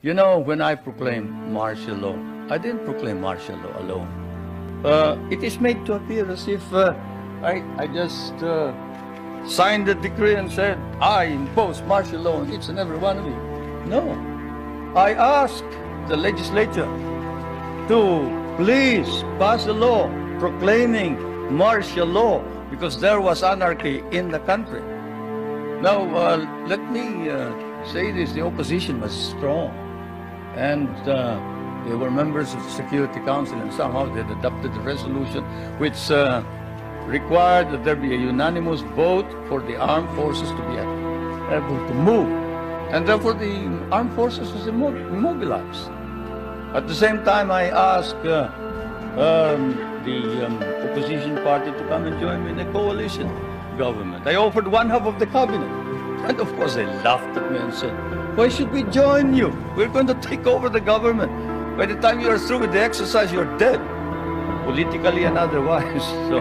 You know, when I proclaimed martial law, I didn't proclaim martial law alone. It is made to appear as if I just signed the decree and said, I impose martial law on each and every one of you. No. I asked the legislature to please pass a law proclaiming martial law because there was anarchy in the country. Now, let me say this, the opposition was strong, and they were members of the Security Council, and somehow they adopted the resolution which required that there be a unanimous vote for the armed forces to be able to move, and therefore the armed forces was immobilized. At the same time, I asked the opposition party to come and join me in a coalition government. I offered one half of the cabinet. And of course they laughed at me and said, why should we join you? We're going to take over the government. By the time you are through with the exercise, you're dead, politically and otherwise. So,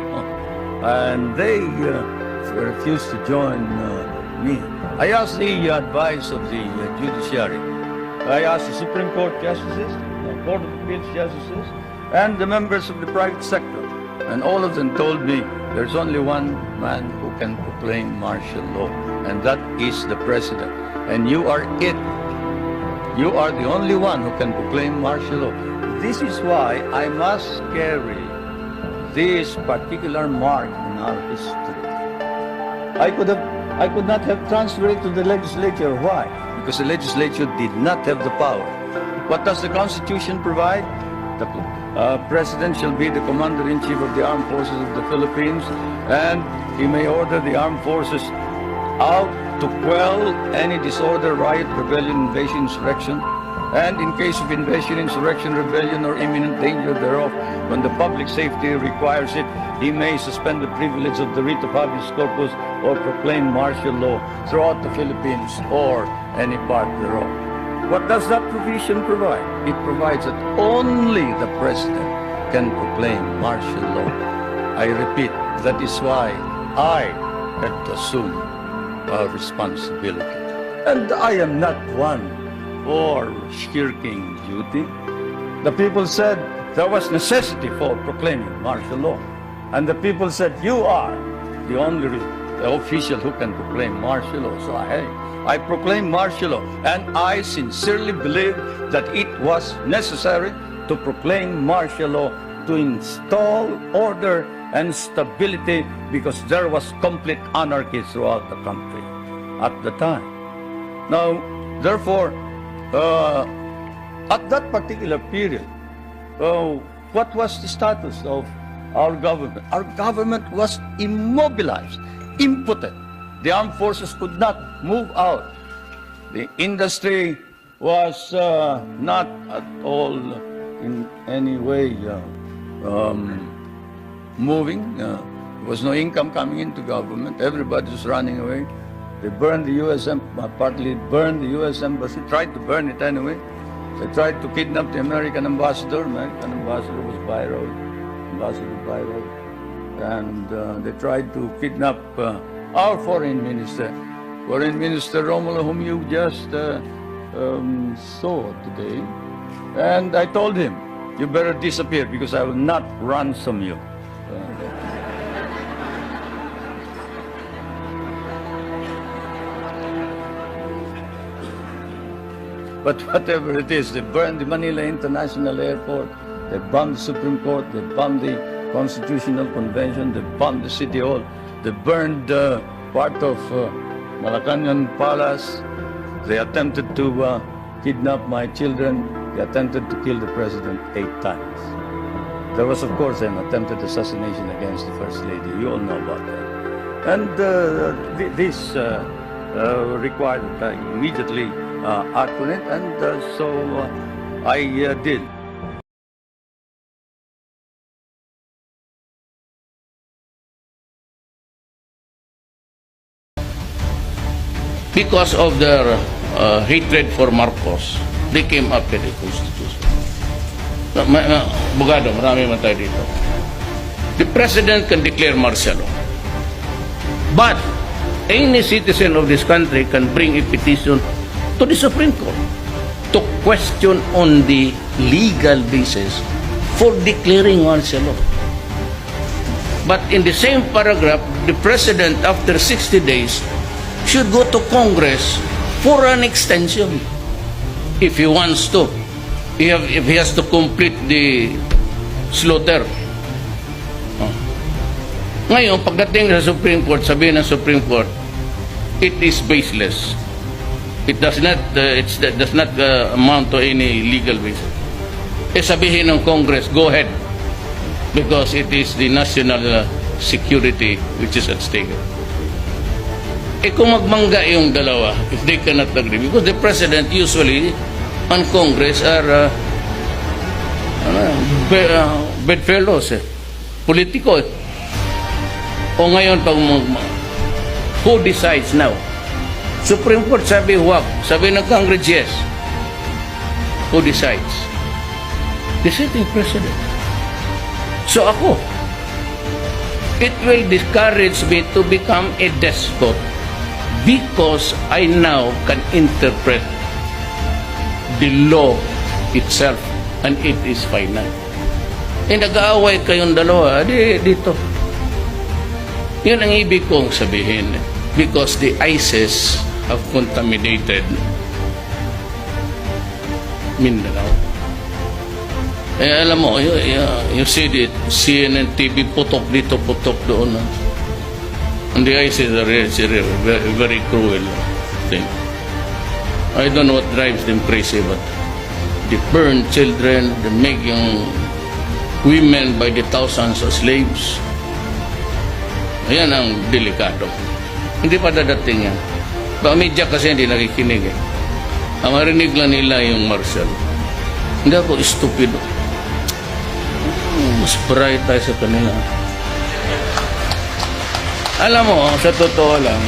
and they refused to join me. I asked the advice of the judiciary. I asked the Supreme Court justices, the Court of Appeals justices, and the members of the private sector. And all of them told me there's only one man who can proclaim martial law, and that is the president. And you are it. You are the only one who can proclaim martial law. This is why I must carry this particular mark in our history. I could not have transferred it to the legislature. Why? Because the legislature did not have the power. What does the Constitution provide? The President shall be the Commander-in-Chief of the Armed Forces of the Philippines, and he may order the armed forces out to quell any disorder, riot, rebellion, invasion, insurrection, and in case of invasion, insurrection, rebellion, or imminent danger thereof, when the public safety requires it, he may suspend the privilege of the writ of habeas corpus or proclaim martial law throughout the Philippines or any part thereof. What does that provision provide? It provides that only the president can proclaim martial law. I repeat, that is why I had to assume a responsibility. And I am not one for shirking duty. The people said there was necessity for proclaiming martial law. And the people said, you are the only official who can proclaim martial law. So I proclaim martial law, and I sincerely believe that it was necessary to proclaim martial law to install order and stability because there was complete anarchy throughout the country at the time. Now, therefore, at that particular period, what was the status of our government? Our government was immobilized, impotent. The armed forces could not move out. The industry was not at all in any way moving. There was no income coming into government. Everybody was running away. They burned the U.S. partly burned the U.S. embassy, tried to burn it anyway. They tried to kidnap the American ambassador. American ambassador was Byron, Ambassador Byron. And they tried to kidnap our foreign minister, Romulo, whom you just saw today. And I told him, you better disappear because I will not ransom you. But whatever it is, they burned the Manila International Airport, they bombed the Supreme Court, they bombed the Constitutional Convention, they bombed the City Hall, they burned part of Malacanang Palace, they attempted to kidnap my children, they attempted to kill the president 8 times. There was, of course, an attempted assassination against the First Lady. You all know about that. And this required that I immediately act on it, and so I did. Because of their hatred for Marcos, they came up with the Constitution. Bugado, marami man tayo dito. The President can declare martial law. But any citizen of this country can bring a petition to the Supreme Court to question on the legal basis for declaring martial law. But in the same paragraph, the President, after 60 days, should go to Congress for an extension if he wants to. If he has to complete the slaughter. Ngayon, pagdating sa Supreme Court, sabihin ng Supreme Court, it is baseless. It does not amount to any legal basis. Sabihin ng Congress, go ahead, because it is the national security which is at stake. Kung magmangga yung dalawa, if they cannot agree, because the President usually and Congress are bedfellows, politiko. O ngayon, who decides now? Supreme Court sabi huwag. Sabi ng Congress, yes. Who decides? The sitting President. So ako, it will discourage me to become a despot because I now can interpret the law itself and it is final. Nag-aaway kayong dalawa, dito. Yun ang ibig kong sabihin. Because the ISIS have contaminated Mindanao. Alam mo, you see it, CNN TV, putok dito, putok doon. And the ISIS are very, very cruel thing. I don't know what drives them crazy, but they burn children, they make young women by the thousands as slaves. Ayan ang delikado. Hindi pa dadating yan. Baka media kasi hindi nakikinig eh. Ang marinig lang nila yung martial. Hindi ako stupido. Mas bright tayo sa kanila. Alam mo, sa totoo lang,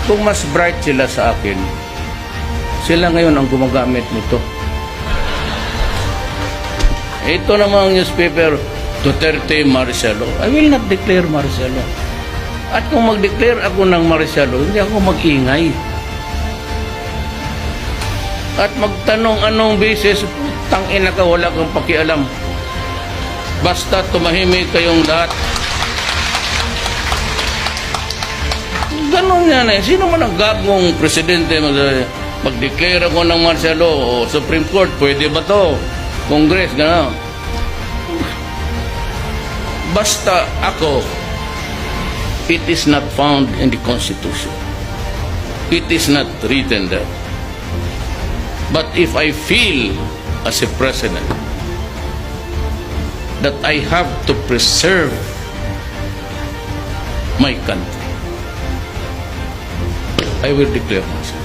kung mas bright sila sa akin, sila ngayon ang gumagamit nito. Ito namang newspaper, Duterte martial law. I will not declare martial law. At kung mag-declare ako ng martial law, hindi ako mag-ingay. At magtanong anong basis, tangina ka, wala kang pakialam. Basta tumahimik kayong lahat. Ganon yan eh. Sino man ang gagong presidente mag-declare ako ng martial law o Supreme Court, pwede ba to? Congress, gano'n. Basta ako, it is not found in the Constitution. It is not written there. But if I feel as a president that I have to preserve my country, I will declare myself.